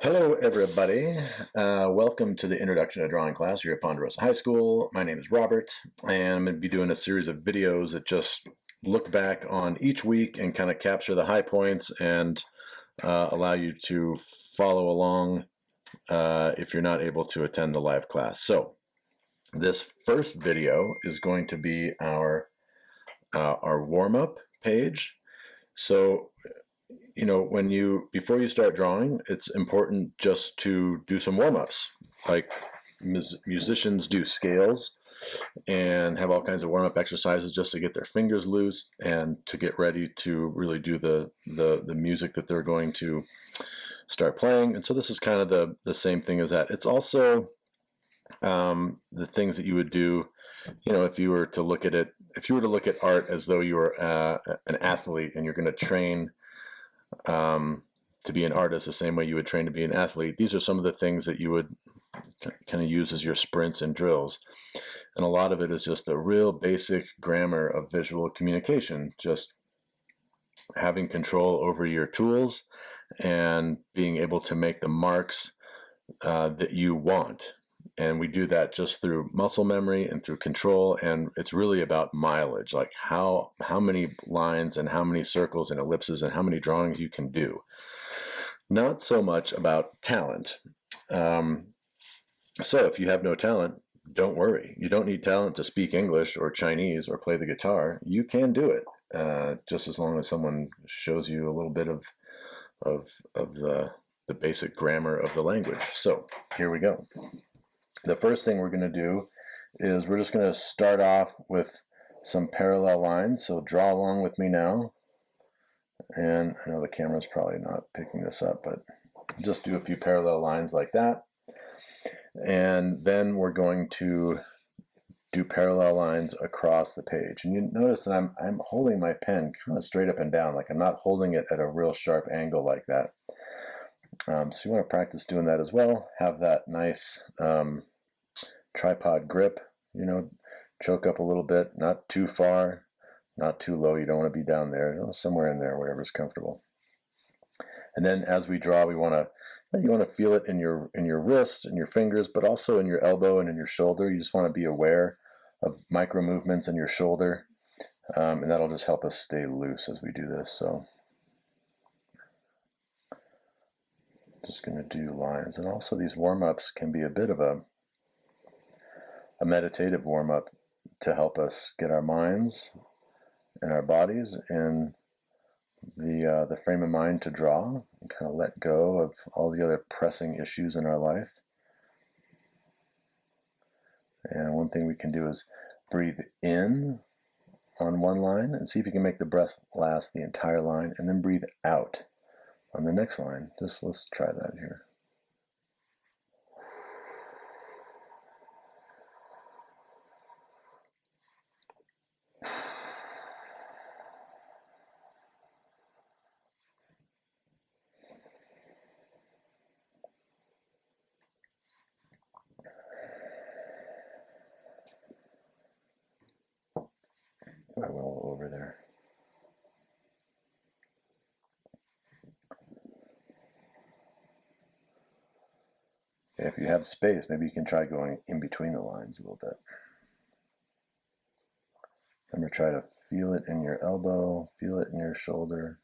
Hello, everybody. Welcome to the Introduction to Drawing class here at Ponderosa High School. My name is Robert, and I'm going to be doing a series of videos that just look back on each week and kind of capture the high points and allow you to follow along if you're not able to attend the live class. So this first video is going to be our warm-up page. So before you start drawing, it's important just to do some warm-ups. Like musicians do scales and have all kinds of warm-up exercises just to get their fingers loose and to get ready to really do the music that they're going to start playing. And so this is kind of the same thing as that. It's also the things that you would do, if you were to look at it, if you were to look at art as though you were an athlete and you're going to train to be an artist the same way you would train to be an athlete. These are some of the things that you would kind of use as your sprints and drills. And a lot of it is just the real basic grammar of visual communication, just having control over your tools and being able to make the marks that you want. And we do that just through muscle memory and through control. And it's really about mileage, like how many lines and how many circles and ellipses and how many drawings you can do. Not so much about talent. So if you have no talent, don't worry. You don't need talent to speak English or Chinese or play the guitar. You can do it, just as long as someone shows you a little bit of the basic grammar of the language. So here we go. The first thing we're going to do is we're just going to start off with some parallel lines. So draw along with me now. And I know the camera's probably not picking this up, but just do a few parallel lines like that. And then we're going to do parallel lines across the page. And you notice that I'm holding my pen kind of straight up and down, like I'm not holding it at a real sharp angle like that. So you want to practice doing that as well. Have that nice tripod grip, choke up a little bit, not too far, not too low. You don't want to be down there, somewhere in there, wherever's comfortable. And then as we draw, you want to feel it in your wrist and your fingers, but also in your elbow and in your shoulder. You just want to be aware of micro movements in your shoulder, and that'll just help us stay loose as we do this. So just going to do lines. And also these warm-ups can be a bit of a meditative warm-up to help us get our minds and our bodies in the frame of mind to draw and kind of let go of all the other pressing issues in our life. And one thing we can do is breathe in on one line and see if you can make the breath last the entire line, and then breathe out on the next line. Let's try that here. I went all over there. If you have space, maybe you can try going in between the lines a little bit. Remember, try to feel it in your elbow, feel it in your shoulder.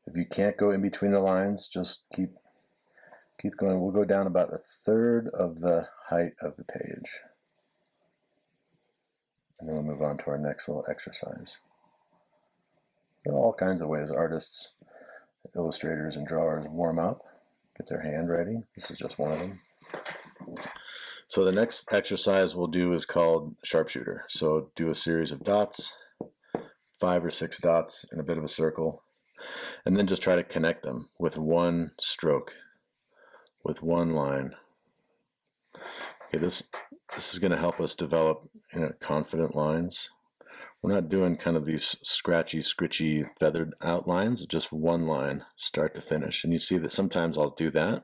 If you can't go in between the lines, just keep going. We'll go down about a third of the height of the page. And then we'll move on to our next little exercise. There are all kinds of ways artists, illustrators, and drawers warm up, get their hand ready. This is just one of them. So the next exercise we'll do is called sharpshooter. So do a series of dots, 5 or 6 dots in a bit of a circle, and then just try to connect them with one stroke, with one line. Okay, this is going to help us develop confident lines. We're not doing kind of these scratchy, scritchy, feathered outlines, just one line, start to finish. And you see that sometimes I'll do that,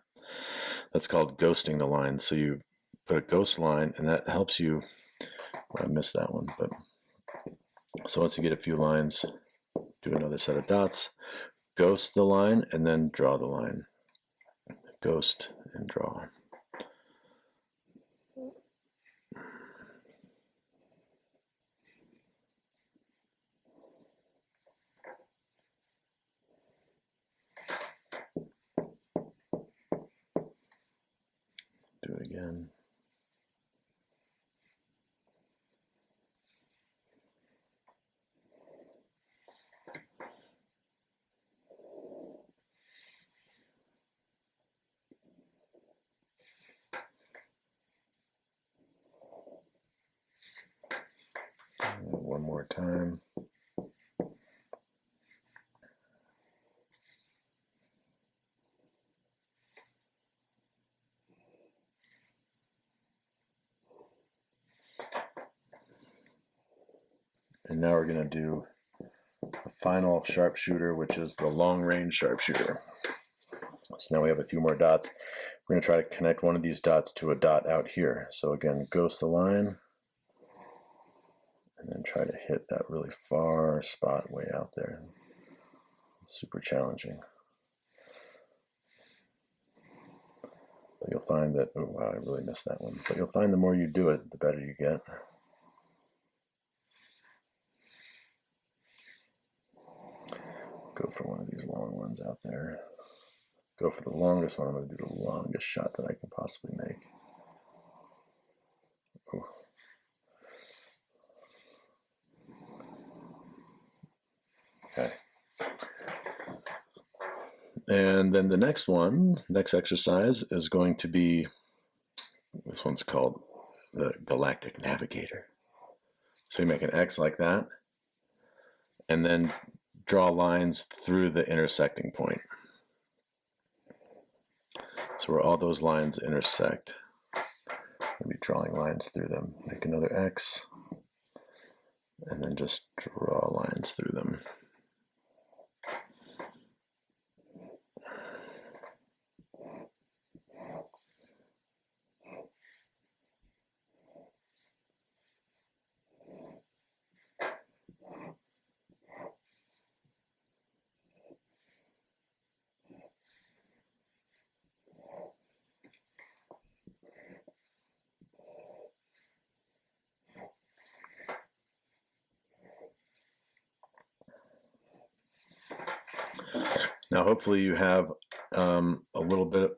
That's called ghosting the line. So you put a ghost line, and that helps you. I missed that one, but so once you get a few lines, do another set of dots, ghost the line, and then draw the line. Ghost and draw. Do it again. One more time. And now we're going to do the final sharpshooter, which is the long range sharpshooter. So now we have a few more dots. We're going to try to connect one of these dots to a dot out here. So again, ghost the line, and then try to hit that really far spot way out there. Super challenging. But you'll find that, oh wow, I really missed that one. But you'll find the more you do it, the better you get. Go for one of these long ones out there. Go for the longest one. I'm going to do the longest shot that I can possibly make. Ooh. Okay. And then the next one, next exercise is going to be, this one's called the Galactic Navigator. So you make an X like that, and then draw lines through the intersecting point. So where all those lines intersect, I'll be drawing lines through them. Make another X, and then just draw lines through them. Now, hopefully you have a little bit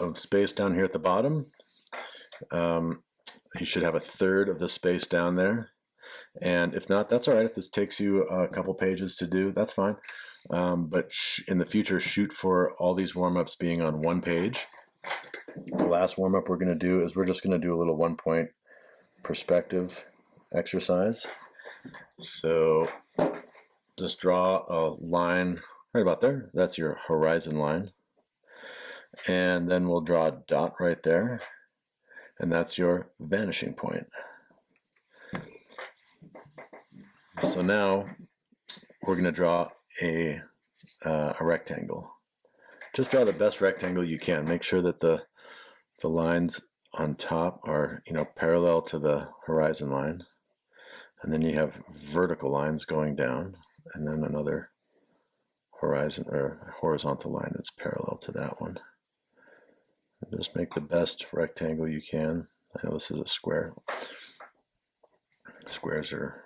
of space down here at the bottom. You should have a third of the space down there. And if not, that's all right. If this takes you a couple pages to do, that's fine. But in the future, shoot for all these warm-ups being on one page. The last warm-up we're going to do is we're just going to do a little one-point perspective exercise. So just draw a line right about there. That's your horizon line. And then we'll draw a dot right there. And that's your vanishing point. So now we're going to draw a rectangle. Just draw the best rectangle you can. Make sure that the lines on top are, parallel to the horizon line. And then you have vertical lines going down, and then another horizontal line that's parallel to that one. And just make the best rectangle you can. I know this is a square. Squares are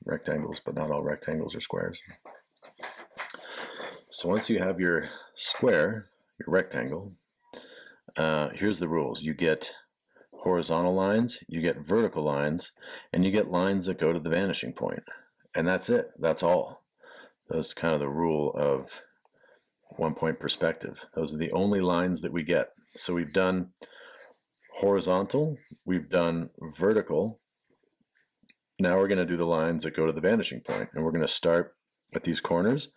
rectangles, but not all rectangles are squares. So once you have your square, your rectangle, here's the rules. You get horizontal lines, you get vertical lines, and you get lines that go to the vanishing point. And that's it. That's all. That's kind of the rule of one-point perspective. Those are the only lines that we get. So we've done horizontal, we've done vertical. Now we're going to do the lines that go to the vanishing point, and we're going to start at these corners.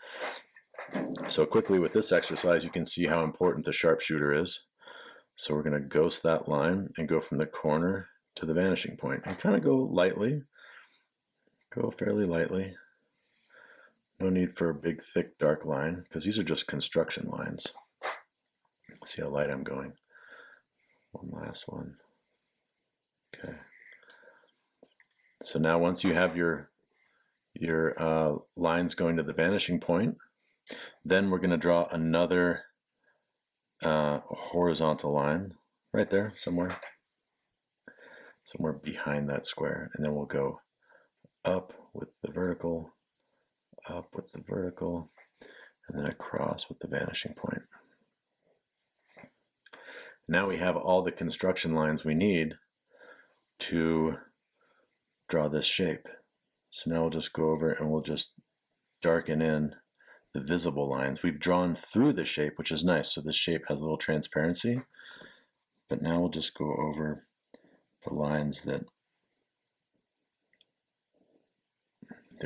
So quickly with this exercise, you can see how important the sharpshooter is. So we're going to ghost that line and go from the corner to the vanishing point, and kind of go lightly. Go fairly lightly. No need for a big, thick, dark line, because these are just construction lines. See how light I'm going. One last one. Okay. So now once you have your lines going to the vanishing point, then we're going to draw another horizontal line right there somewhere behind that square, and then we'll go up with the vertical, up with the vertical, and then across with the vanishing point. Now we have all the construction lines we need to draw this shape. So now we'll just go over and we'll just darken in the visible lines. We've drawn through the shape, which is nice. So this shape has a little transparency, but now we'll just go over the lines that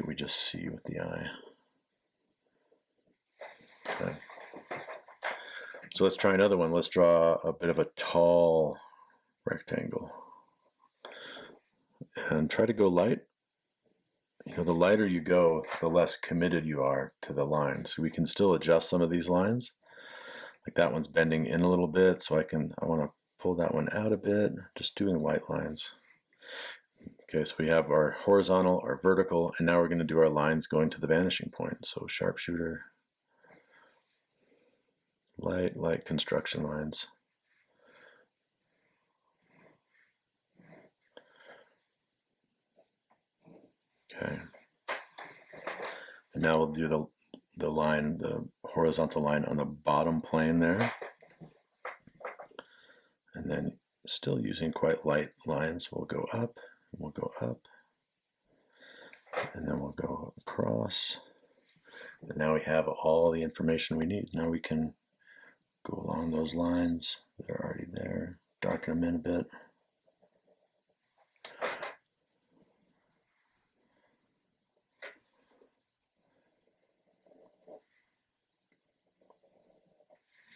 we just see with the eye. Okay. So let's try another one. Let's draw a bit of a tall rectangle and try to go light. You know, the lighter you go, the less committed you are to the line. So we can still adjust some of these lines. Like that one's bending in a little bit, so I want to pull that one out a bit, just doing light lines. Okay, so we have our horizontal, our vertical, and now we're going to do our lines going to the vanishing point. So sharpshooter, light construction lines. Okay. And now we'll do the line, the horizontal line on the bottom plane there. And then still using quite light lines, we'll go up, and we'll go up, and then we'll go across. And now we have all the information we need. Now we can go along those lines that are already there, darken them in a bit.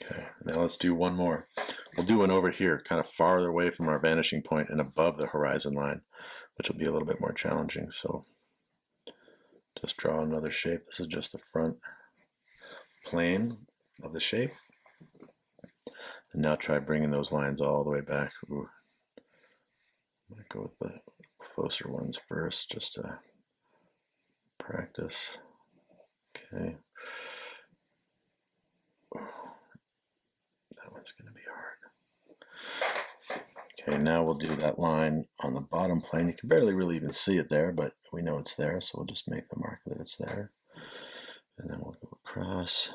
Okay, now let's do one more. We'll do one over here, kind of farther away from our vanishing point and above the horizon line, which will be a little bit more challenging. So just draw another shape. This is just the front plane of the shape. And now try bringing those lines all the way back. Ooh. I'm going to go with the closer ones first, just to practice. Okay. That one's going to be hard. Okay, now we'll do that line on the bottom plane. You can barely really even see it there, but we know it's there, so we'll just make the mark that it's there. And then we'll go across.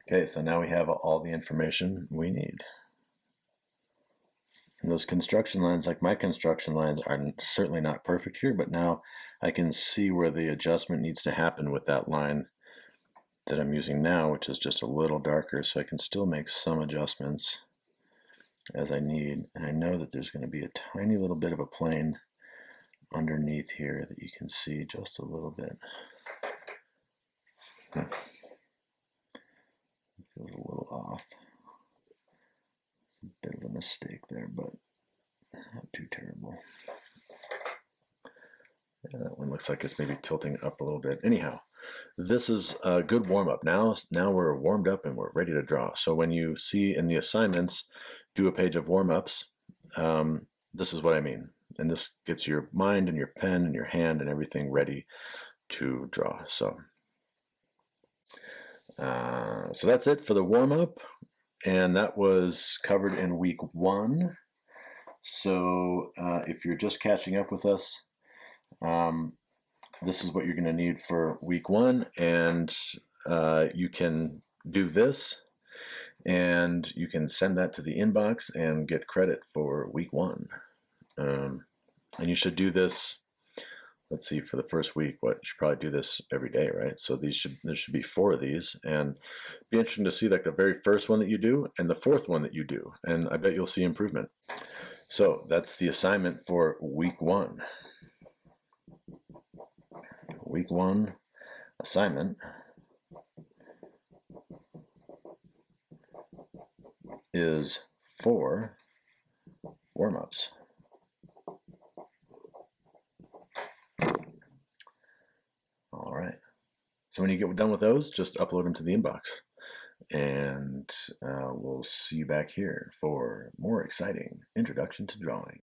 Okay, so now we have all the information we need. And those construction lines, like my construction lines, are certainly not perfect here, but now I can see where the adjustment needs to happen with that line that I'm using now, which is just a little darker, so I can still make some adjustments as I need. And I know that there's going to be a tiny little bit of a plane underneath here that you can see just a little bit. It feels a little off. It's a bit of a mistake there, but not too terrible. Yeah, that one looks like it's maybe tilting up a little bit. Anyhow, this is a good warm-up. Now we're warmed up and we're ready to draw. So when you see in the assignments, do a page of warm-ups, this is what I mean. And this gets your mind and your pen and your hand and everything ready to draw. So that's it for the warm-up. And that was covered in week 1. So if you're just catching up with us, this is what you're going to need for week 1, and you can do this, and you can send that to the inbox and get credit for week 1. And you should do this, let's see, for the first week, you should probably do this every day, right? So there should be 4 of these, and it'd be interesting to see like the very first one that you do and the 4th one that you do, and I bet you'll see improvement. So that's the assignment for week 1. Week 1 assignment is 4 warm-ups. All right. So when you get done with those, just upload them to the inbox. And we'll see you back here for more exciting Introduction to Drawing.